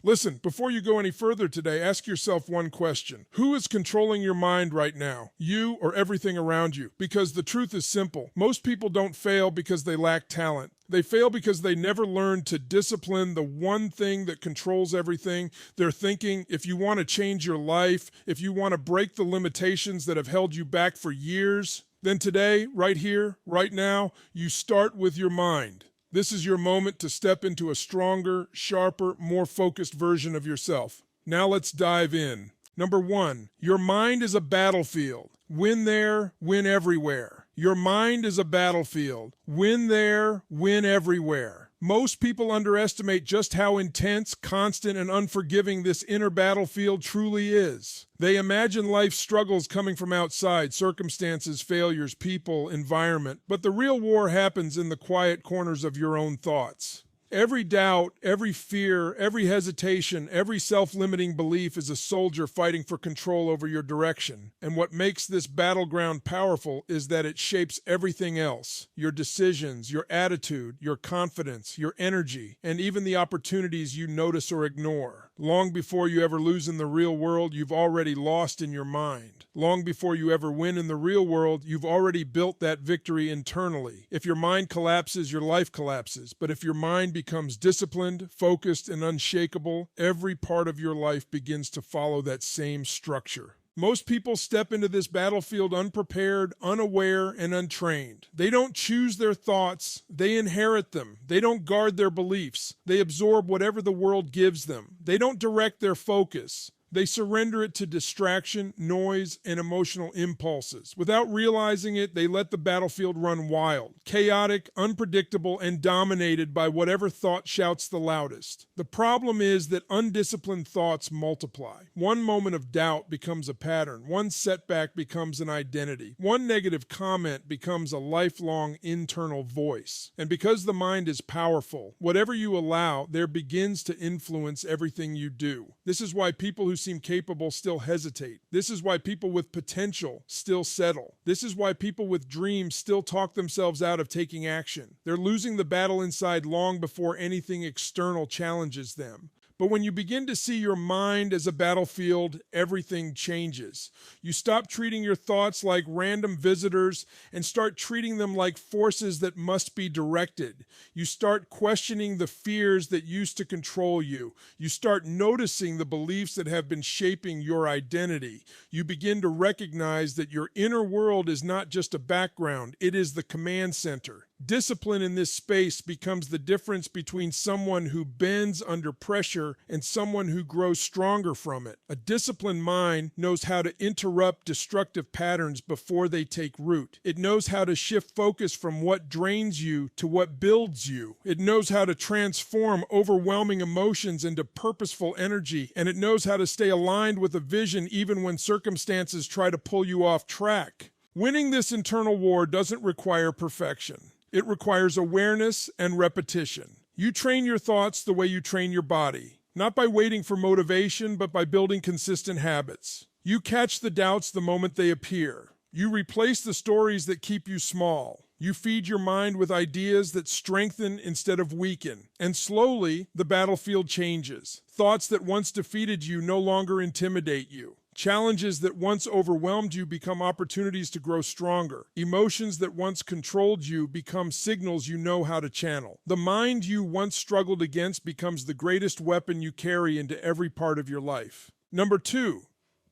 Listen, before you go any further today, ask yourself one question. Who is controlling your mind right now? You or everything around you? Because the truth is simple. Most people don't fail because they lack talent. They fail because they never learned to discipline the one thing that controls everything. They're thinking, if you want to change your life, if you want to break the limitations that have held you back for years, then today, right here, right now, you start with your mind. This is your moment to step into a stronger, sharper, more focused version of yourself. Now let's dive in. Number one, your mind is a battlefield. Win there, win everywhere. Your mind is a battlefield. Win there, win everywhere. Most people underestimate just how intense, constant, and unforgiving this inner battlefield truly is. They imagine life's struggles coming from outside, circumstances, failures, people, environment, but the real war happens in the quiet corners of your own thoughts. Every doubt, every fear, every hesitation, every self-limiting belief is a soldier fighting for control over your direction. And what makes this battleground powerful is that it shapes everything else. Your decisions, your attitude, your confidence, your energy, and even the opportunities you notice or ignore. Long before you ever lose in the real world, you've already lost in your mind. Long before you ever win in the real world, you've already built that victory internally. If your mind collapses, your life collapses. But if your mind becomes disciplined, focused, and unshakable, every part of your life begins to follow that same structure. Most people step into this battlefield unprepared, unaware, and untrained. They don't choose their thoughts, they inherit them. They don't guard their beliefs. They absorb whatever the world gives them. They don't direct their focus. They surrender it to distraction, noise, and emotional impulses. Without realizing it, they let the battlefield run wild, chaotic, unpredictable, and dominated by whatever thought shouts the loudest. The problem is that undisciplined thoughts multiply. One moment of doubt becomes a pattern. One setback becomes an identity. One negative comment becomes a lifelong internal voice. And because the mind is powerful, whatever you allow, there begins to influence everything you do. This is why people who seem capable still hesitate. This is why people with potential still settle. This is why people with dreams still talk themselves out of taking action. They're losing the battle inside long before anything external challenges them. But when you begin to see your mind as a battlefield, everything changes. You stop treating your thoughts like random visitors and start treating them like forces that must be directed. You start questioning the fears that used to control you. You start noticing the beliefs that have been shaping your identity. You begin to recognize that your inner world is not just a background, it is the command center. Discipline in this space becomes the difference between someone who bends under pressure and someone who grows stronger from it. A disciplined mind knows how to interrupt destructive patterns before they take root. It knows how to shift focus from what drains you to what builds you. It knows how to transform overwhelming emotions into purposeful energy, and it knows how to stay aligned with a vision even when circumstances try to pull you off track. Winning this internal war doesn't require perfection. It requires awareness and repetition. You train your thoughts the way you train your body, not by waiting for motivation, but by building consistent habits. You catch the doubts the moment they appear. You replace the stories that keep you small. You feed your mind with ideas that strengthen instead of weaken. And slowly, the battlefield changes. Thoughts that once defeated you no longer intimidate you. Challenges that once overwhelmed you become opportunities to grow stronger. Emotions that once controlled you become signals you know how to channel. The mind you once struggled against becomes the greatest weapon you carry into every part of your life. Number two,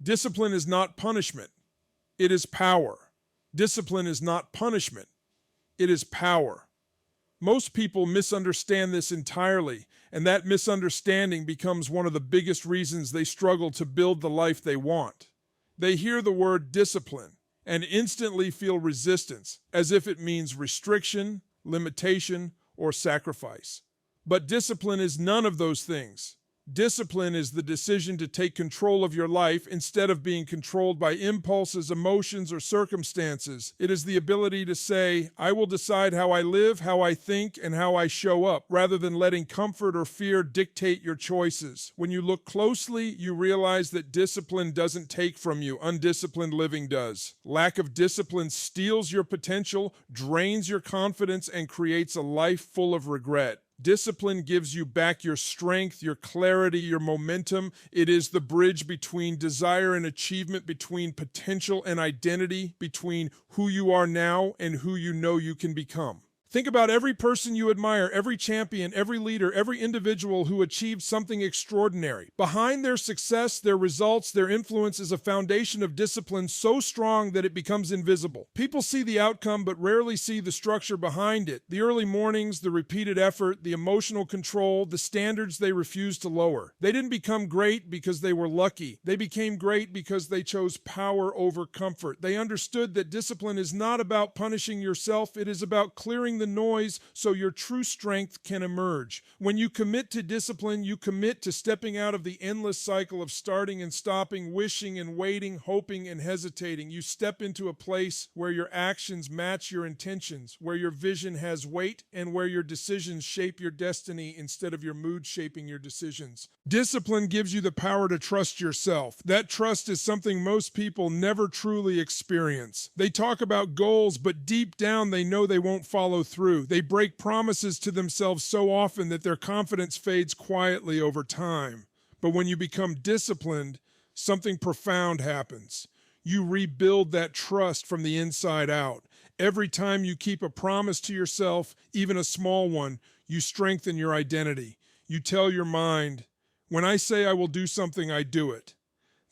discipline is not punishment. It is power. Discipline is not punishment. It is power. Most people misunderstand this entirely, and that misunderstanding becomes one of the biggest reasons they struggle to build the life they want. They hear the word discipline and instantly feel resistance, as if it means restriction, limitation, or sacrifice. But discipline is none of those things. Discipline is the decision to take control of your life instead of being controlled by impulses, emotions, or circumstances. It is the ability to say, I will decide how I live, how I think, and how I show up, rather than letting comfort or fear dictate your choices. When you look closely, you realize that discipline doesn't take from you, undisciplined living does. Lack of discipline steals your potential, drains your confidence, and creates a life full of regret. Discipline gives you back your strength, your clarity, your momentum. It is the bridge between desire and achievement, between potential and identity, between who you are now and who you know you can become. Think about every person you admire, every champion, every leader, every individual who achieved something extraordinary. Behind their success, their results, their influence is a foundation of discipline so strong that it becomes invisible. People see the outcome but rarely see the structure behind it. The early mornings, the repeated effort, the emotional control, the standards they refuse to lower. They didn't become great because they were lucky. They became great because they chose power over comfort. They understood that discipline is not about punishing yourself, it is about clearing the noise so your true strength can emerge. When you commit to discipline, you commit to stepping out of the endless cycle of starting and stopping, wishing and waiting, hoping and hesitating. You step into a place where your actions match your intentions, where your vision has weight, and where your decisions shape your destiny instead of your mood shaping your decisions. Discipline gives you the power to trust yourself. That trust is something most people never truly experience. They talk about goals, but deep down they know they won't follow through. They break promises to themselves so often that their confidence fades quietly over time. But when you become disciplined, something profound happens. You rebuild that trust from the inside out. Every time you keep a promise to yourself, even a small one, you strengthen your identity. You tell your mind, when I say I will do something, I do it.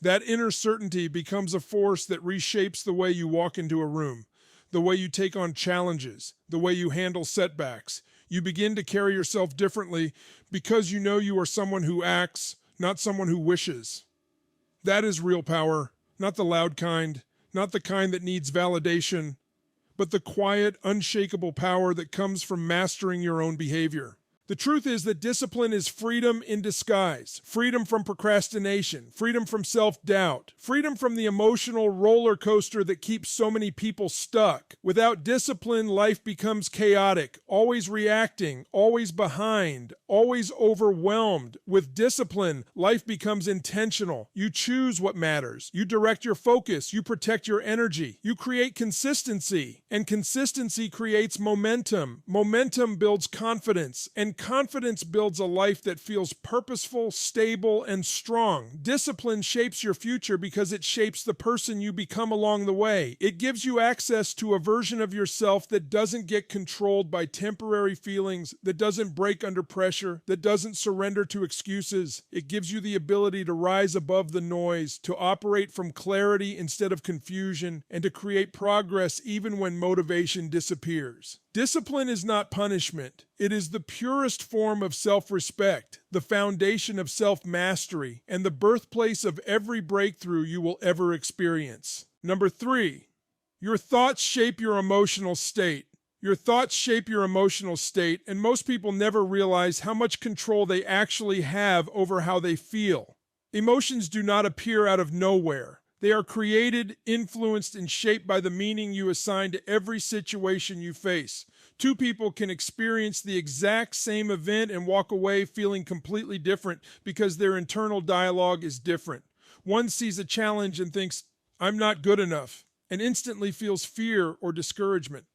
That inner certainty becomes a force that reshapes the way you walk into a room, the way you take on challenges, the way you handle setbacks. You begin to carry yourself differently because you know you are someone who acts, not someone who wishes. That is real power, not the loud kind, not the kind that needs validation, but the quiet, unshakable power that comes from mastering your own behavior. The truth is that discipline is freedom in disguise, freedom from procrastination, freedom from self-doubt, freedom from the emotional roller coaster that keeps so many people stuck. Without discipline, life becomes chaotic, always reacting, always behind, always overwhelmed. With discipline, life becomes intentional. You choose what matters. You direct your focus. You protect your energy. You create consistency, and consistency creates momentum. Momentum builds confidence, and confidence builds a life that feels purposeful, stable, and strong. Discipline shapes your future because it shapes the person you become along the way. It gives you access to a version of yourself that doesn't get controlled by temporary feelings, that doesn't break under pressure, that doesn't surrender to excuses. It gives you the ability to rise above the noise, to operate from clarity instead of confusion, and to create progress even when motivation disappears. Discipline is not punishment. It is the purest form of self-respect, the foundation of self-mastery, and the birthplace of every breakthrough you will ever experience. Number 3, your thoughts shape your emotional state. Your thoughts shape your emotional state, and most people never realize how much control they actually have over how they feel. Emotions do not appear out of nowhere. They are created, influenced, and shaped by the meaning you assign to every situation you face. Two people can experience the exact same event and walk away feeling completely different because their internal dialogue is different. One sees a challenge and thinks, "I'm not good enough," and instantly feels fear or discouragement.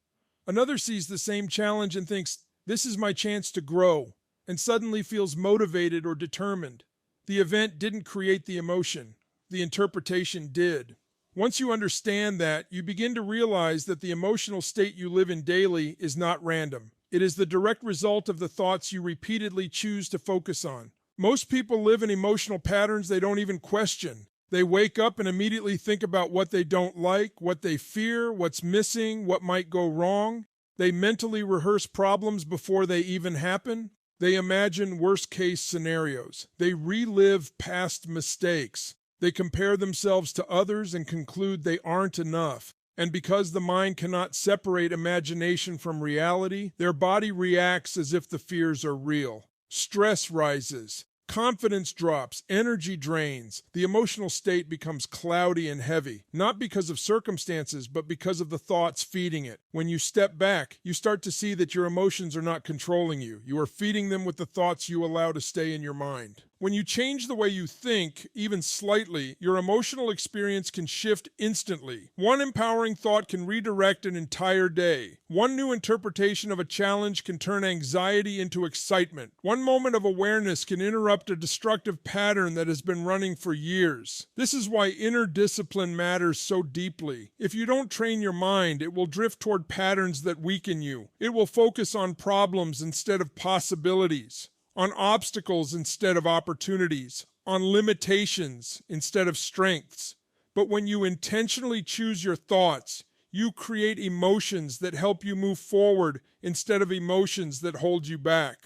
Another sees the same challenge and thinks, "This is my chance to grow," and suddenly feels motivated or determined. The event didn't create the emotion. The interpretation did. Once you understand that, you begin to realize that the emotional state you live in daily is not random. It is the direct result of the thoughts you repeatedly choose to focus on. Most people live in emotional patterns they don't even question. They wake up and immediately think about what they don't like, what they fear, what's missing, what might go wrong. They mentally rehearse problems before they even happen. They imagine worst-case scenarios. They relive past mistakes. They compare themselves to others and conclude they aren't enough. And because the mind cannot separate imagination from reality, their body reacts as if the fears are real. Stress rises. Confidence drops, energy drains, the emotional state becomes cloudy and heavy, not because of circumstances, but because of the thoughts feeding it. When you step back, you start to see that your emotions are not controlling you. You are feeding them with the thoughts you allow to stay in your mind. When you change the way you think, even slightly, your emotional experience can shift instantly. One empowering thought can redirect an entire day. One new interpretation of a challenge can turn anxiety into excitement. One moment of awareness can interrupt a destructive pattern that has been running for years. This is why inner discipline matters so deeply. If you don't train your mind, it will drift toward patterns that weaken you. It will focus on problems instead of possibilities, on obstacles instead of opportunities, on limitations instead of strengths. But when you intentionally choose your thoughts, you create emotions that help you move forward instead of emotions that hold you back.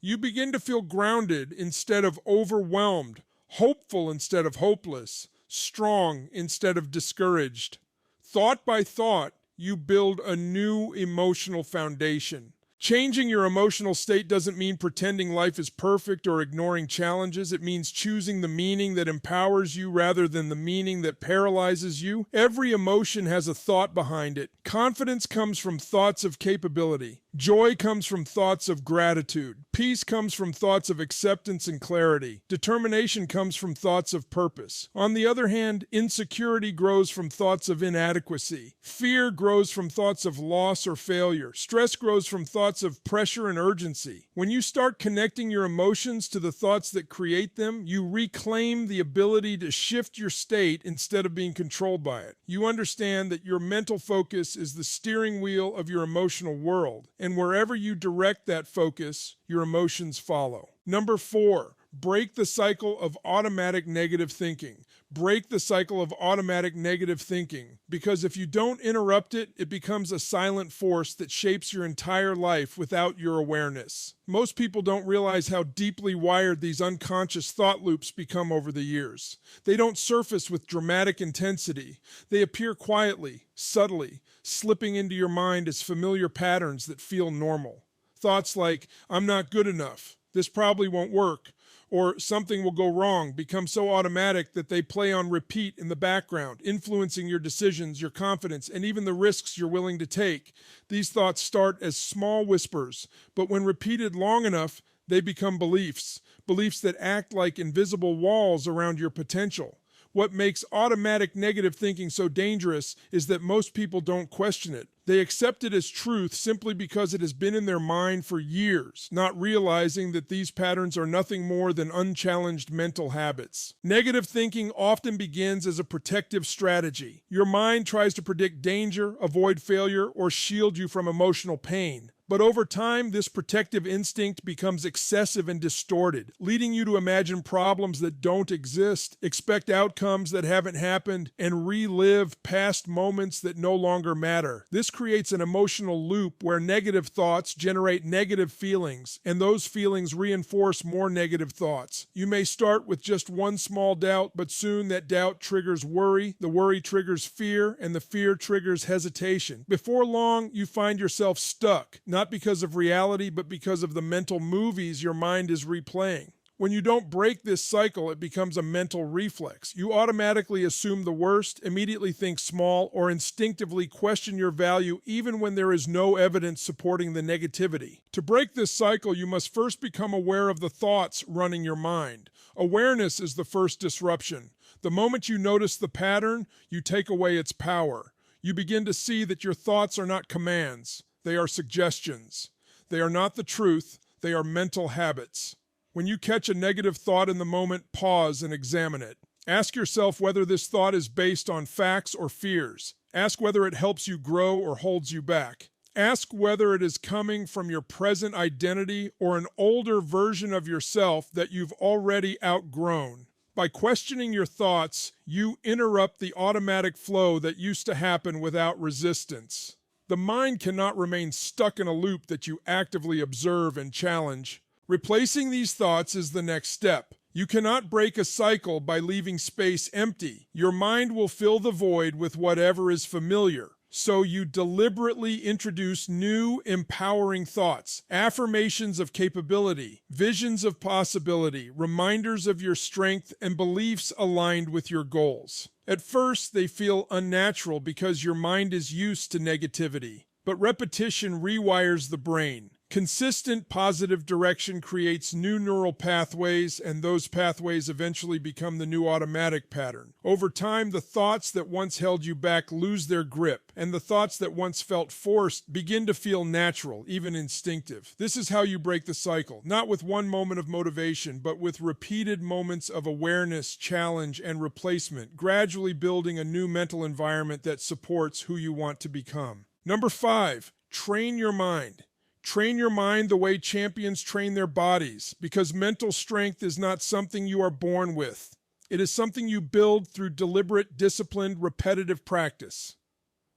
You begin to feel grounded instead of overwhelmed, hopeful instead of hopeless, strong instead of discouraged. Thought by thought, you build a new emotional foundation. Changing your emotional state doesn't mean pretending life is perfect or ignoring challenges. It means choosing the meaning that empowers you rather than the meaning that paralyzes you. Every emotion has a thought behind it. Confidence comes from thoughts of capability. Joy comes from thoughts of gratitude. Peace comes from thoughts of acceptance and clarity. Determination comes from thoughts of purpose. On the other hand, insecurity grows from thoughts of inadequacy. Fear grows from thoughts of loss or failure. Stress grows from thoughts of pressure and urgency. When you start connecting your emotions to the thoughts that create them, you reclaim the ability to shift your state instead of being controlled by it. You understand that your mental focus is the steering wheel of your emotional world, and wherever you direct that focus, your emotions follow. Number 4, break the cycle of automatic negative thinking. Break the cycle of automatic negative thinking, because if you don't interrupt it, it becomes a silent force that shapes your entire life without your awareness. Most people don't realize how deeply wired these unconscious thought loops become over the years. They don't surface with dramatic intensity. They appear quietly, subtly, slipping into your mind as familiar patterns that feel normal. Thoughts like, "I'm not good enough," "this probably won't work," or "something will go wrong" become so automatic that they play on repeat in the background, influencing your decisions, your confidence, and even the risks you're willing to take. These thoughts start as small whispers, but when repeated long enough, they become beliefs that act like invisible walls around your potential. What makes automatic negative thinking so dangerous is that most people don't question it. They accept it as truth simply because it has been in their mind for years, not realizing that these patterns are nothing more than unchallenged mental habits. Negative thinking often begins as a protective strategy. Your mind tries to predict danger, avoid failure, or shield you from emotional pain. But over time, this protective instinct becomes excessive and distorted, leading you to imagine problems that don't exist, expect outcomes that haven't happened, and relive past moments that no longer matter. This creates an emotional loop where negative thoughts generate negative feelings, and those feelings reinforce more negative thoughts. You may start with just one small doubt, but soon that doubt triggers worry, the worry triggers fear, and the fear triggers hesitation. Before long, you find yourself stuck, not because of reality, but because of the mental movies your mind is replaying. When you don't break this cycle, it becomes a mental reflex. You automatically assume the worst, immediately think small, or instinctively question your value even when there is no evidence supporting the negativity. To break this cycle, you must first become aware of the thoughts running your mind. Awareness is the first disruption. The moment you notice the pattern, you take away its power. You begin to see that your thoughts are not commands. They are suggestions. They are not the truth. They are mental habits. When you catch a negative thought in the moment, pause and examine it. Ask yourself whether this thought is based on facts or fears. Ask whether it helps you grow or holds you back. Ask whether it is coming from your present identity or an older version of yourself that you've already outgrown. By questioning your thoughts, you interrupt the automatic flow that used to happen without resistance. The mind cannot remain stuck in a loop that you actively observe and challenge. Replacing these thoughts is the next step. You cannot break a cycle by leaving space empty. Your mind will fill the void with whatever is familiar. So you deliberately introduce new, empowering thoughts, affirmations of capability, visions of possibility, reminders of your strength, and beliefs aligned with your goals. At first, they feel unnatural because your mind is used to negativity. But repetition rewires the brain. Consistent positive direction creates new neural pathways, and those pathways eventually become the new automatic pattern. Over time, the thoughts that once held you back lose their grip, and the thoughts that once felt forced begin to feel natural, even instinctive. This is how you break the cycle, not with one moment of motivation, but with repeated moments of awareness, challenge, and replacement, gradually building a new mental environment that supports who you want to become. Number 5, train your mind. Train your mind the way champions train their bodies, because mental strength is not something you are born with. It is something you build through deliberate, disciplined, repetitive practice.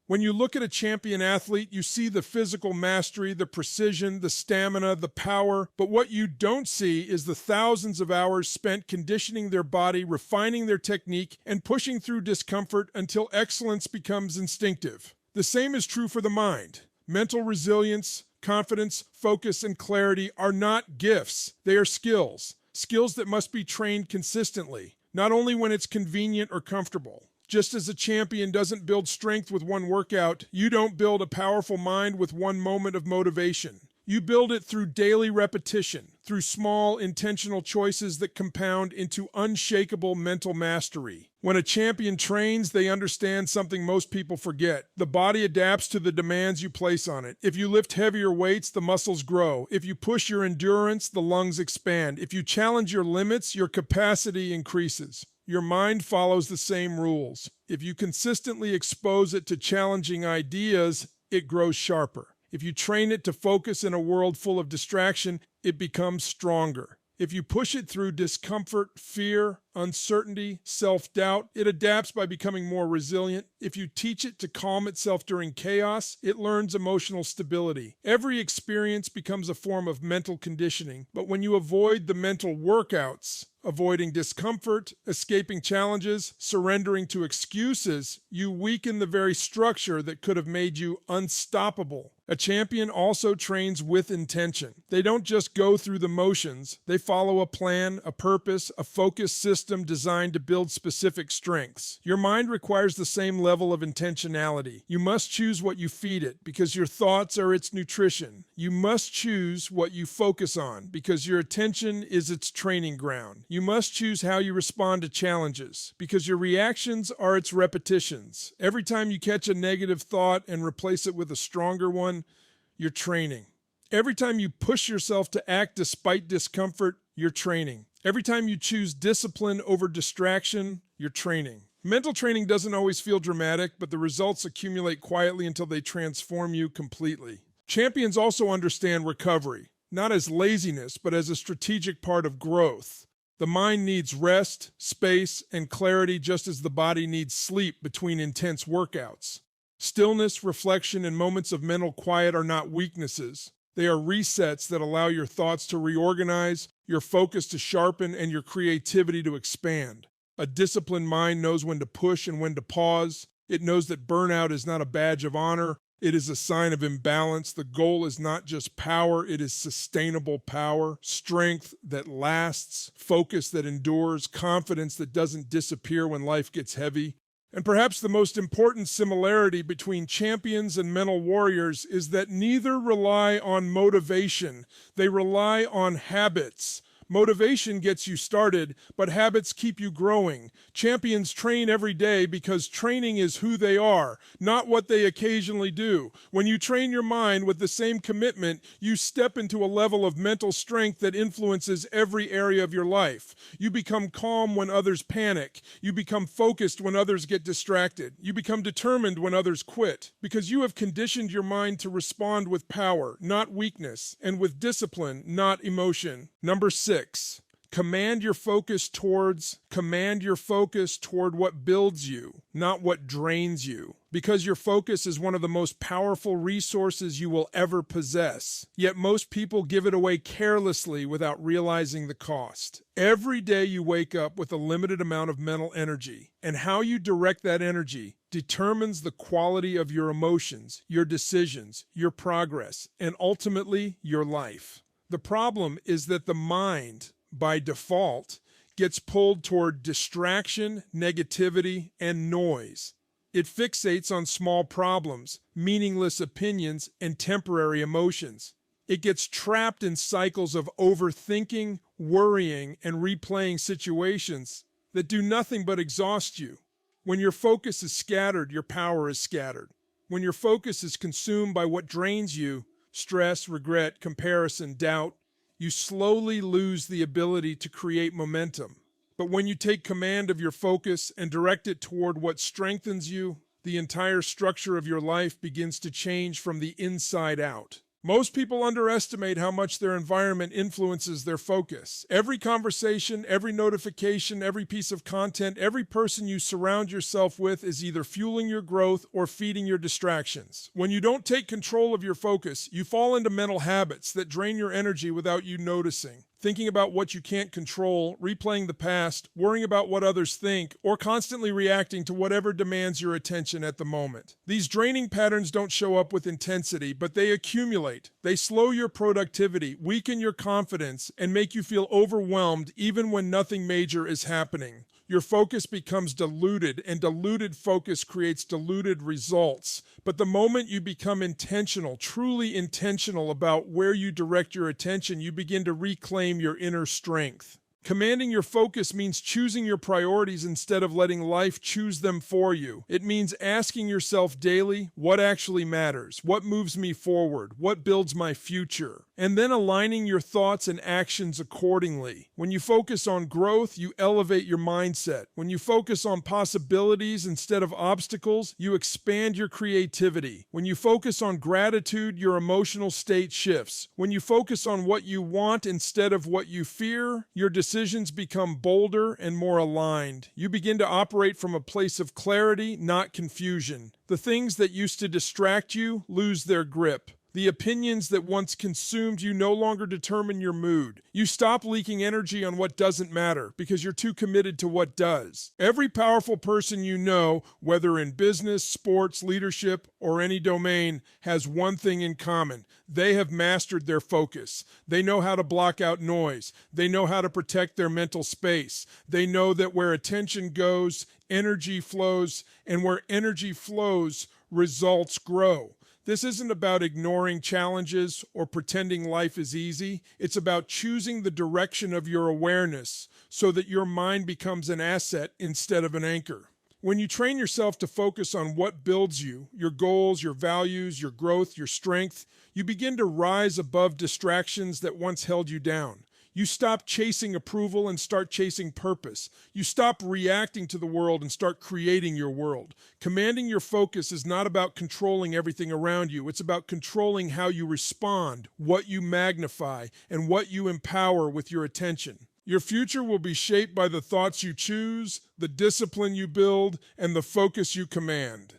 When you look at a champion athlete, you see the physical mastery, the precision, the stamina, the power, but what you don't see is the thousands of hours spent conditioning their body, refining their technique, and pushing through discomfort until excellence becomes instinctive. The same is true for the mind. Mental resilience, confidence, focus, and clarity are not gifts. They are skills. Skills that must be trained consistently, not only when it's convenient or comfortable. Just as a champion doesn't build strength with one workout, you don't build a powerful mind with one moment of motivation. You build it through daily repetition, through small, intentional choices that compound into unshakable mental mastery. When a champion trains, they understand something most people forget. The body adapts to the demands you place on it. If you lift heavier weights, the muscles grow. If you push your endurance, the lungs expand. If you challenge your limits, your capacity increases. Your mind follows the same rules. If you consistently expose it to challenging ideas, it grows sharper. If you train it to focus in a world full of distraction, it becomes stronger. If you push it through discomfort, fear, uncertainty, self-doubt, it adapts by becoming more resilient. If you teach it to calm itself during chaos, it learns emotional stability. Every experience becomes a form of mental conditioning, but when you avoid the mental workouts, avoiding discomfort, escaping challenges, surrendering to excuses, you weaken the very structure that could have made you unstoppable. A champion also trains with intention. They don't just go through the motions. They follow a plan, a purpose, a focused system designed to build specific strengths. Your mind requires the same level of intentionality. You must choose what you feed it, because your thoughts are its nutrition. You must choose what you focus on, because your attention is its training ground. You must choose how you respond to challenges, because your reactions are its repetitions. Every time you catch a negative thought and replace it with a stronger one, you're training. Every time you push yourself to act despite discomfort, you're training. Every time you choose discipline over distraction, you're training. Mental training doesn't always feel dramatic, but the results accumulate quietly until they transform you completely. Champions also understand recovery, not as laziness, but as a strategic part of growth. The mind needs rest, space, and clarity just as the body needs sleep between intense workouts. Stillness, reflection, and moments of mental quiet are not weaknesses. They are resets that allow your thoughts to reorganize, your focus to sharpen, and your creativity to expand. A disciplined mind knows when to push and when to pause. It knows that burnout is not a badge of honor. It is a sign of imbalance. The goal is not just power, it is sustainable power, strength that lasts, focus that endures, confidence that doesn't disappear when life gets heavy. And perhaps the most important similarity between champions and mental warriors is that neither rely on motivation. They rely on habits. Motivation gets you started, but habits keep you growing. Champions train every day because training is who they are, not what they occasionally do. When you train your mind with the same commitment, you step into a level of mental strength that influences every area of your life. You become calm when others panic. You become focused when others get distracted. You become determined when others quit, because you have conditioned your mind to respond with power, not weakness, and with discipline, not emotion. Number 6. Command your focus toward what builds you, not what drains you, because your focus is one of the most powerful resources you will ever possess. Yet most people give it away carelessly without realizing the cost. Every day you wake up with a limited amount of mental energy, and how you direct that energy determines the quality of your emotions, your decisions, your progress, and ultimately your life. The problem is that the mind, by default, gets pulled toward distraction, negativity, and noise. It fixates on small problems, meaningless opinions, and temporary emotions. It gets trapped in cycles of overthinking, worrying, and replaying situations that do nothing but exhaust you. When your focus is scattered, your power is scattered. When your focus is consumed by what drains you, stress, regret, comparison, doubt, you slowly lose the ability to create momentum. But when you take command of your focus and direct it toward what strengthens you, the entire structure of your life begins to change from the inside out. Most people underestimate how much their environment influences their focus. Every conversation, every notification, every piece of content, every person you surround yourself with is either fueling your growth or feeding your distractions. When you don't take control of your focus, you fall into mental habits that drain your energy without you noticing. Thinking about what you can't control, replaying the past, worrying about what others think, or constantly reacting to whatever demands your attention at the moment. These draining patterns don't show up with intensity, but they accumulate. They slow your productivity, weaken your confidence, and make you feel overwhelmed even when nothing major is happening. Your focus becomes diluted, and diluted focus creates diluted results. But the moment you become intentional, truly intentional about where you direct your attention, you begin to reclaim your inner strength. Commanding your focus means choosing your priorities instead of letting life choose them for you. It means asking yourself daily, what actually matters? What moves me forward? What builds my future? And then aligning your thoughts and actions accordingly. When you focus on growth, you elevate your mindset. When you focus on possibilities instead of obstacles, you expand your creativity. When you focus on gratitude, your emotional state shifts. When you focus on what you want instead of what you fear, your decisions become bolder and more aligned. You begin to operate from a place of clarity, not confusion. The things that used to distract you lose their grip. The opinions that once consumed you no longer determine your mood. You stop leaking energy on what doesn't matter because you're too committed to what does. Every powerful person you know, whether in business, sports, leadership, or any domain, has one thing in common. They have mastered their focus. They know how to block out noise. They know how to protect their mental space. They know that where attention goes, energy flows, and where energy flows, results grow. This isn't about ignoring challenges or pretending life is easy. It's about choosing the direction of your awareness so that your mind becomes an asset instead of an anchor. When you train yourself to focus on what builds you, your goals, your values, your growth, your strength, you begin to rise above distractions that once held you down. You stop chasing approval and start chasing purpose. You stop reacting to the world and start creating your world. Commanding your focus is not about controlling everything around you. It's about controlling how you respond, what you magnify, and what you empower with your attention. Your future will be shaped by the thoughts you choose, the discipline you build, and the focus you command.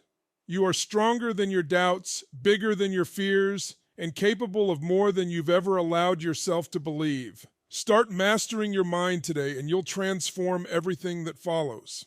You are stronger than your doubts, bigger than your fears, and capable of more than you've ever allowed yourself to believe. Start mastering your mind today, and you'll transform everything that follows.